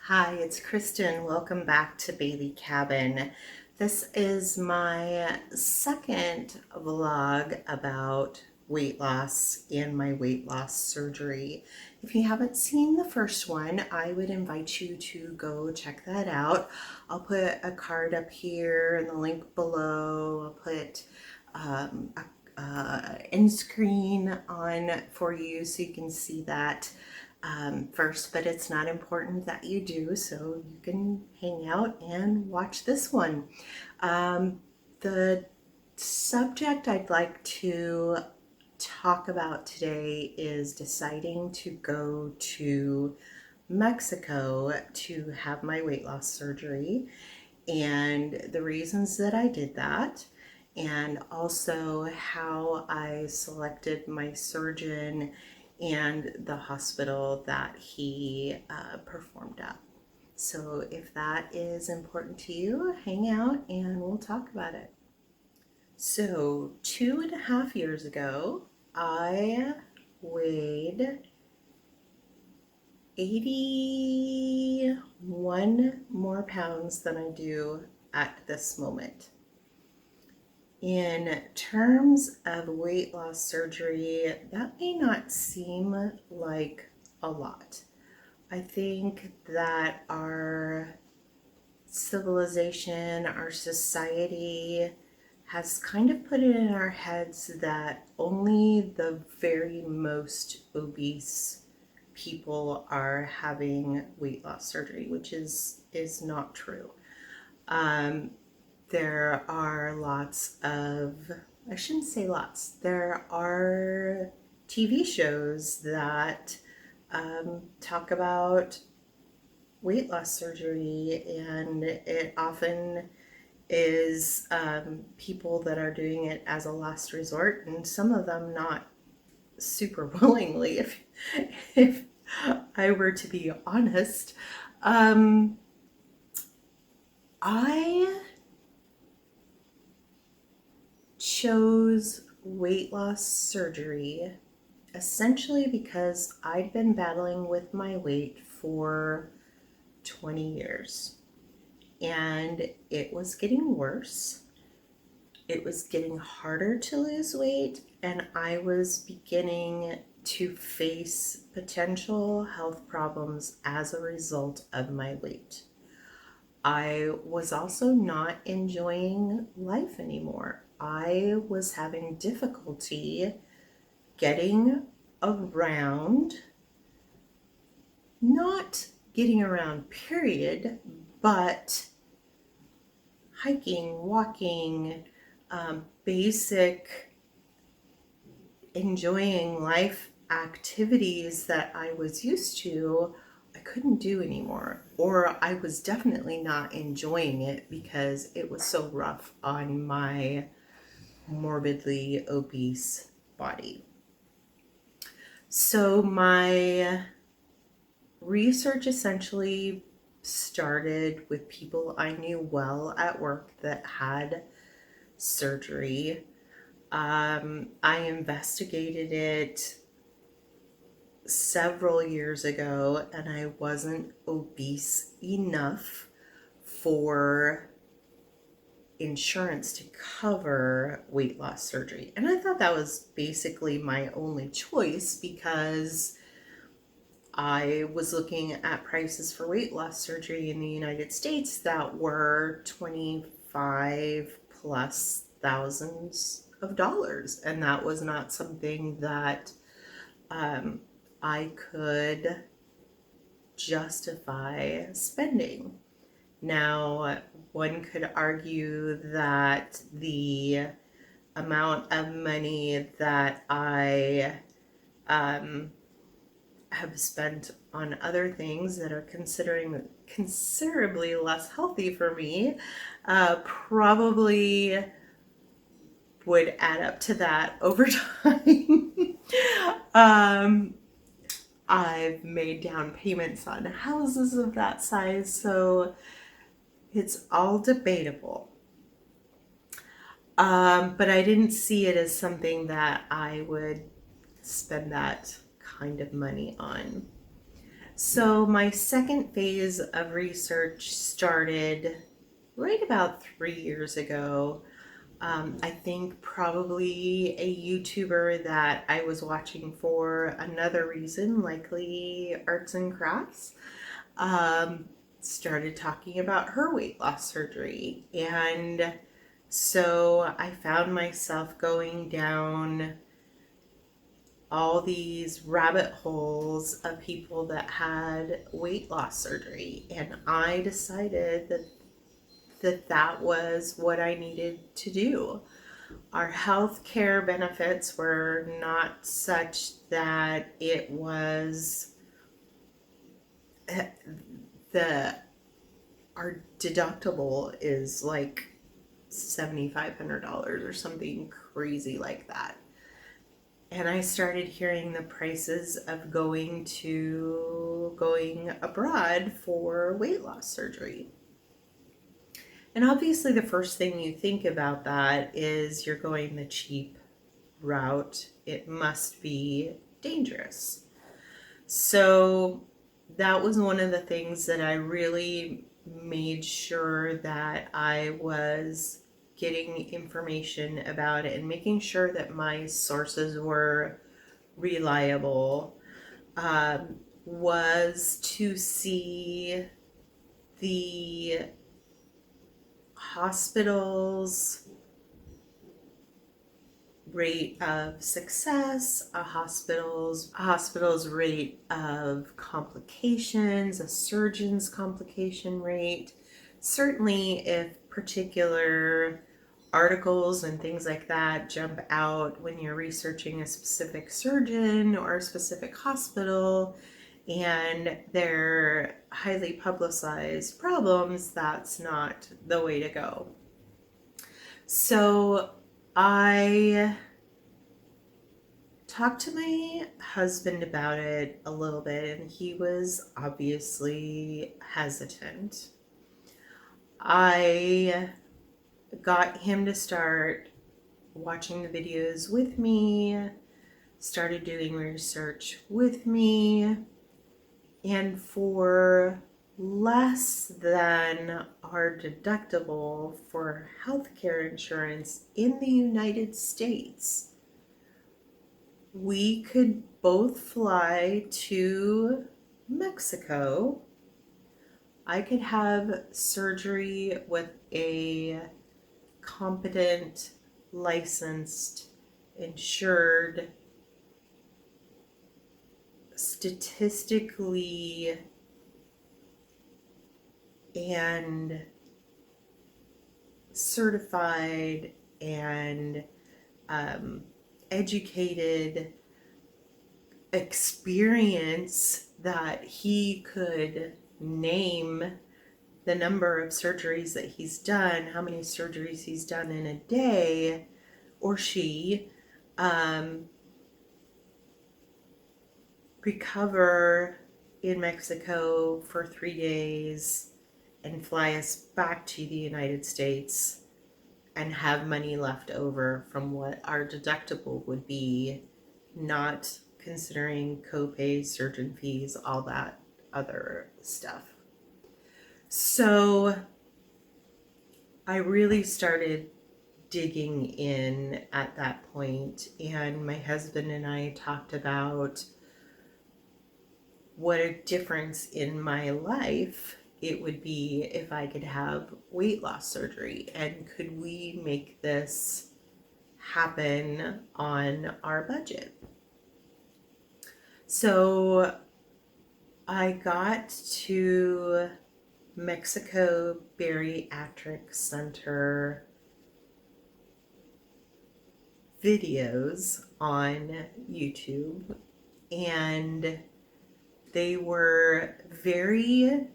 Hi, it's Kristin. Welcome back to Baley Cabin. This is my second vlog about weight loss and my weight loss surgery. If you haven't seen the first one, I would invite you to go check that out. I'll put a card up here and the link below. I'll put end screen on for you so you can see that first, but it's not important that you do, so you can hang out and watch this one. The subject I'd like to talk about today is deciding to go to Mexico to have my weight loss surgery and the reasons that I did that, and also how I selected my surgeon and the hospital that he performed at. So if that is important to you, hang out and we'll talk about it. So 2.5 years ago, I weighed 81 more pounds than I do at this moment. In terms of weight loss surgery, that may not seem like a lot. I think that our civilization, our society has kind of put it in our heads that only the very most obese people are having weight loss surgery, which is not true. There are lots of, I shouldn't say lots, there are TV shows that talk about weight loss surgery, and it often is people that are doing it as a last resort, and some of them not super willingly, if I were to be honest. I chose weight loss surgery essentially because I'd been battling with my weight for 20 years and it was getting worse. It was getting harder to lose weight, and I was beginning to face potential health problems as a result of my weight. I was also not enjoying life anymore. I was having difficulty getting around, not getting around, period, but hiking, walking, basic enjoying life activities that I was used to, I couldn't do anymore. Or I was definitely not enjoying it because it was so rough on my morbidly obese body. So my research essentially started with people I knew well at work that had surgery. I investigated it several years ago and I wasn't obese enough for insurance to cover weight loss surgery. And I thought that was basically my only choice because I was looking at prices for weight loss surgery in the United States that were 25 plus thousands of dollars, and that was not something that I could justify spending. Now, one could argue that the amount of money that I have spent on other things that are considerably less healthy for me probably would add up to that over time. I've made down payments on houses of that size, so it's all debatable. But I didn't see it as something that I would spend that kind of money on. So my second phase of research started right about 3 years ago. I think probably a YouTuber that I was watching for another reason, likely arts and crafts, started talking about her weight loss surgery. And so I found myself going down all these rabbit holes of people that had weight loss surgery. And I decided that was what I needed to do. Our health care benefits were not such that it was the our deductible is like $7,500 or something crazy like that. And I started hearing the prices of going abroad for weight loss surgery. And obviously the first thing you think about that is you're going the cheap route. It must be dangerous. So that was one of the things that I really made sure that I was getting information about it and making sure that my sources were reliable, was to see the hospital's rate of success, a hospital's rate of complications, a surgeon's complication rate. Certainly if particular articles and things like that jump out when you're researching a specific surgeon or a specific hospital and they're highly publicized problems, that's not the way to go. So I talked to my husband about it a little bit, and he was obviously hesitant. I got him to start watching the videos with me, started doing research with me, and for less than our deductible for healthcare insurance in the United States, we could both fly to Mexico. I could have surgery with a competent, licensed, insured, statistically and certified and educated experience that he could name the number of surgeries that he's done, how many surgeries he's done in a day, or she, recover in Mexico for 3 days and fly us back to the United States and have money left over from what our deductible would be, not considering copay, surgeon fees, all that other stuff. So I really started digging in at that point, and my husband and I talked about what a difference in my life it would be if I could have weight loss surgery, and could we make this happen on our budget. So I got to Mexico Bariatric Center videos on YouTube, and they were very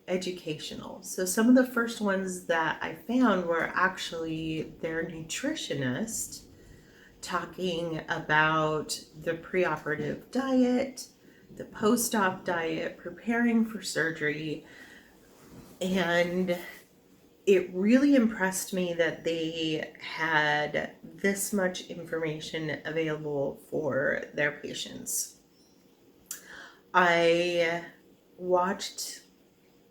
educational. So some of the first ones that I found were actually their nutritionist talking about the preoperative diet, the post-op diet, preparing for surgery. And it really impressed me that they had this much information available for their patients. I watched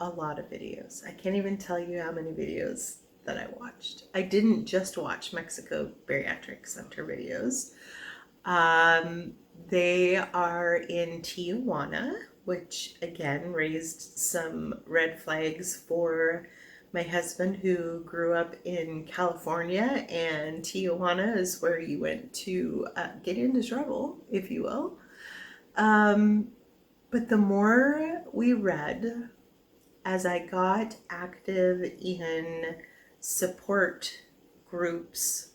a lot of videos. I can't even tell you how many videos that I watched. I didn't just watch Mexico Bariatric Center videos. They are in Tijuana, which again raised some red flags for my husband, who grew up in California, and Tijuana is where you went to get into trouble, if you will. But the more we read, as I got active in support groups,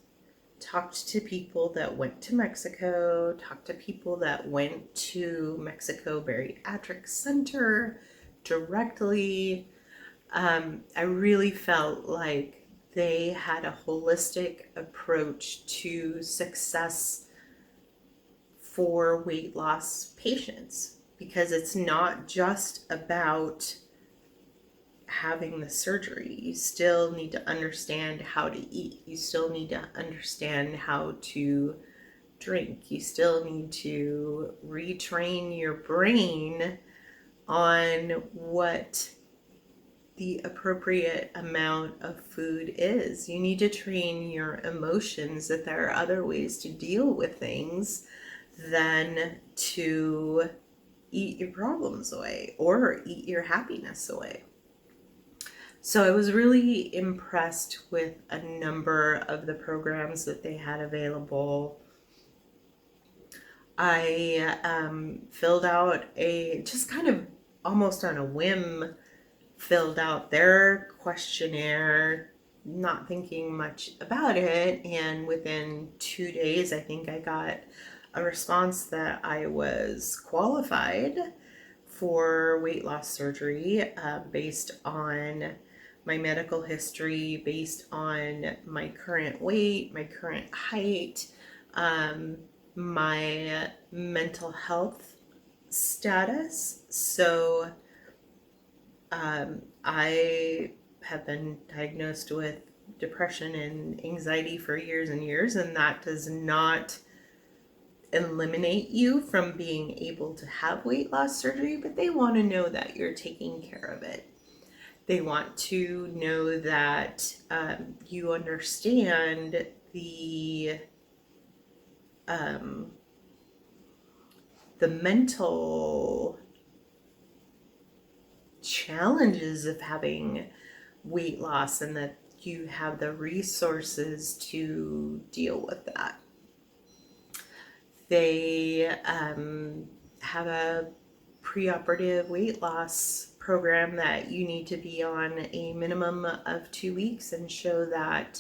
talked to people that went to Mexico, talked to people that went to Mexico Bariatric Center directly, I really felt like they had a holistic approach to success for weight loss patients, because it's not just about having the surgery. You still need to understand how to eat. You still need to understand how to drink. You still need to retrain your brain on what the appropriate amount of food is. You need to train your emotions that there are other ways to deal with things than to eat your problems away or eat your happiness away. So I was really impressed with a number of the programs that they had available. I filled out just kind of almost on a whim, filled out their questionnaire, not thinking much about it. And within 2 days, I think I got a response that I was qualified for weight loss surgery based on my medical history, based on my current weight, my current height, my mental health status. So I have been diagnosed with depression and anxiety for years and years, and that does not eliminate you from being able to have weight loss surgery, but they want to know that you're taking care of it. They want to know that you understand the mental challenges of having weight loss, and that you have the resources to deal with that. They have a preoperative weight loss program that you need to be on a minimum of 2 weeks and show that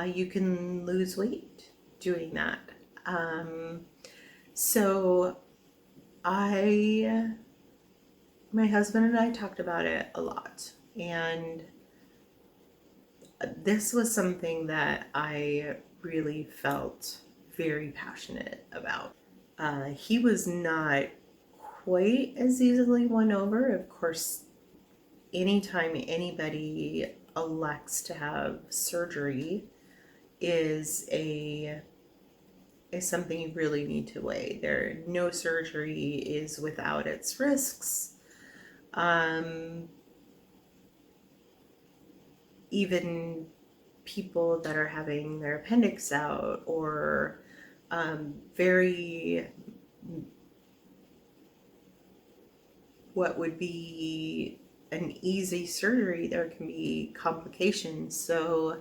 you can lose weight doing that. So my husband and I talked about it a lot, and this was something that I really felt very passionate about. He was not quite as easily won over. Of course, anytime anybody elects to have surgery is something you really need to weigh. No surgery is without its risks. Even people that are having their appendix out, or what would be an easy surgery, there can be complications. So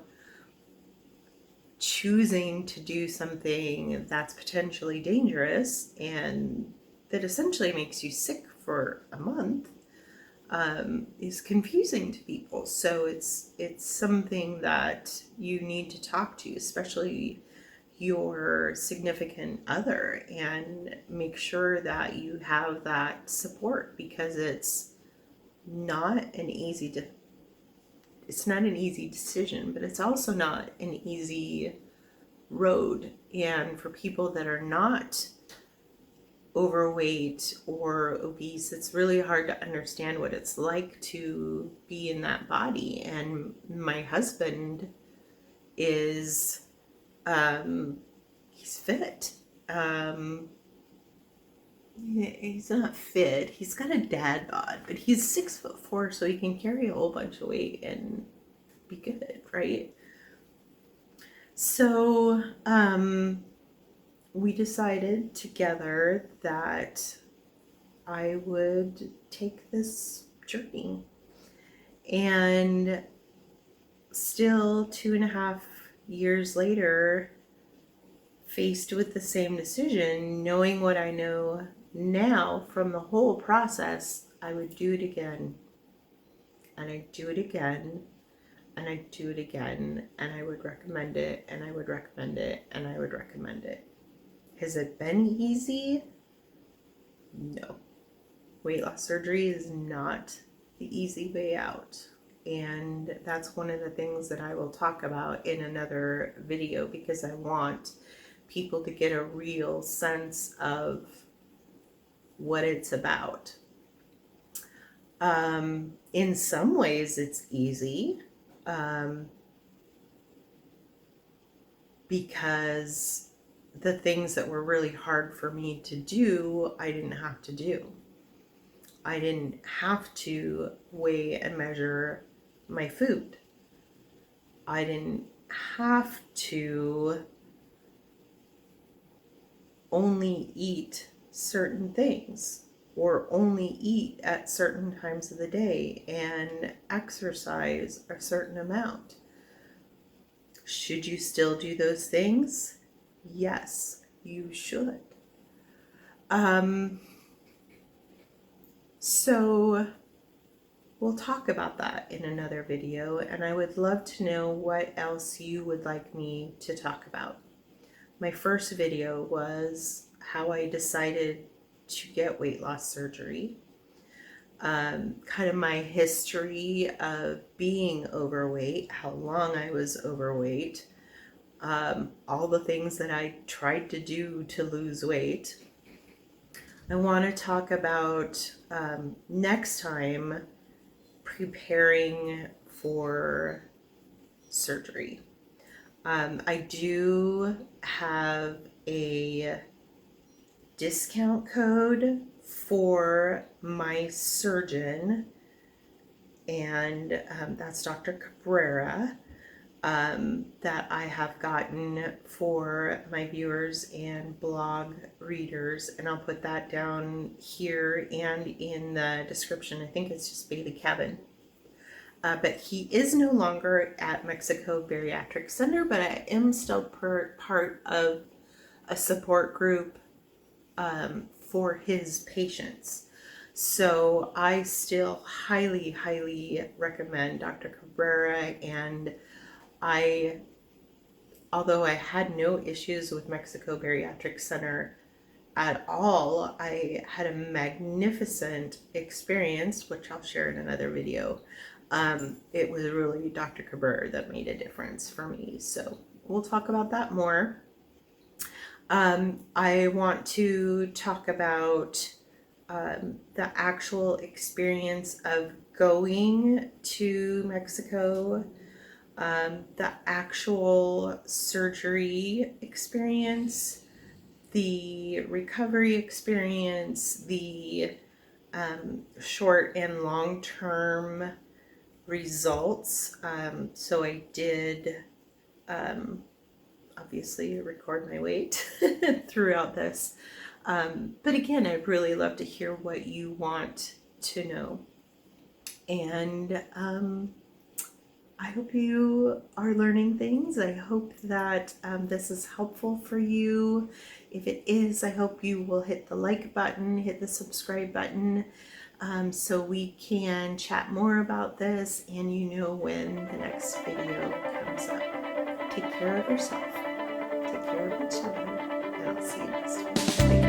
choosing to do something that's potentially dangerous and that essentially makes you sick for a month is confusing to people. So it's something that you need to talk to, especially your significant other, and make sure that you have that support, because it's not an easy decision, but it's also not an easy road. And for people that are not overweight or obese, it's really hard to understand what it's like to be in that body. And my husband is he's fit. He's not fit. He's got a dad bod, but he's 6'4", so he can carry a whole bunch of weight and be good, right? So, we decided together that I would take this journey. And still 2.5 years later, faced with the same decision, knowing what I know now from the whole process, I would do it again. And I'd do it again. And I'd do it again. And I would recommend it. And I would recommend it. And I would recommend it. Has it been easy? No. Weight loss surgery is not the easy way out. And that's one of the things that I will talk about in another video, because I want people to get a real sense of what it's about. In some ways it's easy, because the things that were really hard for me to do, I didn't have to do. I didn't have to weigh and measure my food. I didn't have to only eat certain things or only eat at certain times of the day and exercise a certain amount. Should you still do those things? Yes, you should. So we'll talk about that in another video, and I would love to know what else you would like me to talk about. My first video was how I decided to get weight loss surgery, kind of my history of being overweight, how long I was overweight, all the things that I tried to do to lose weight. I want to talk about next time preparing for surgery. I do have a discount code for my surgeon, and that's Dr. Cabrera, that I have gotten for my viewers and blog readers, and I'll put that down here and in the description. I think it's just Baley Cabin. But he is no longer at Mexico Bariatric Center, but I am still part of a support group for his patients. So I still highly, highly recommend Dr. Cabrera, and although I had no issues with Mexico Bariatric Center at all, I had a magnificent experience, which I'll share in another video. It was really Dr. Cabrera that made a difference for me. So we'll talk about that more. I want to talk about the actual experience of going to Mexico, the actual surgery experience, the recovery experience, the short and long-term results. So I did obviously record my weight throughout this. But again, I'd really love to hear what you want to know. And I hope you are learning things. I hope that this is helpful for you. If it is, I hope you will hit the like button, hit the subscribe button, so we can chat more about this and you know when the next video comes up. Take care of yourself. Take care of each other. And I'll see you next time.